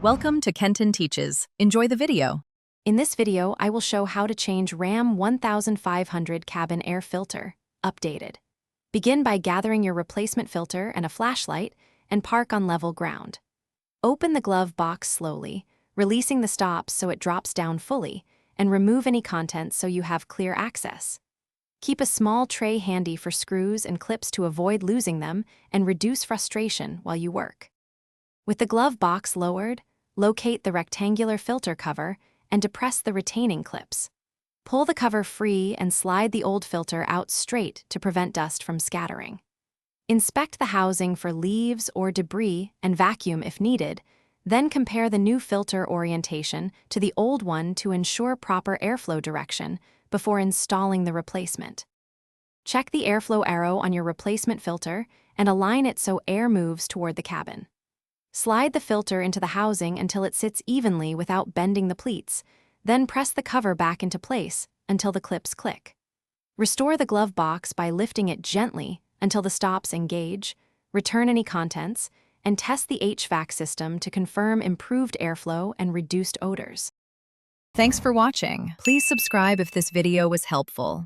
Welcome to Kenton Teaches. Enjoy the video. In this video, I will show how to change Ram 1500 cabin air filter, updated. Begin by gathering your replacement filter and a flashlight and park on level ground. Open the glove box slowly, releasing the stops so it drops down fully, and remove any contents so you have clear access. Keep a small tray handy for screws and clips to avoid losing them and reduce frustration while you work. With the glove box lowered, locate the rectangular filter cover and depress the retaining clips. Pull the cover free and slide the old filter out straight to prevent dust from scattering. Inspect the housing for leaves or debris and vacuum if needed, then compare the new filter orientation to the old one to ensure proper airflow direction before installing the replacement. Check the airflow arrow on your replacement filter and align it so air moves toward the cabin. Slide the filter into the housing until it sits evenly without bending the pleats, then press the cover back into place until the clips click. Restore the glove box by lifting it gently until the stops engage, return any contents, and test the HVAC system to confirm improved airflow and reduced odors. Thanks for watching. Please subscribe if this video was helpful.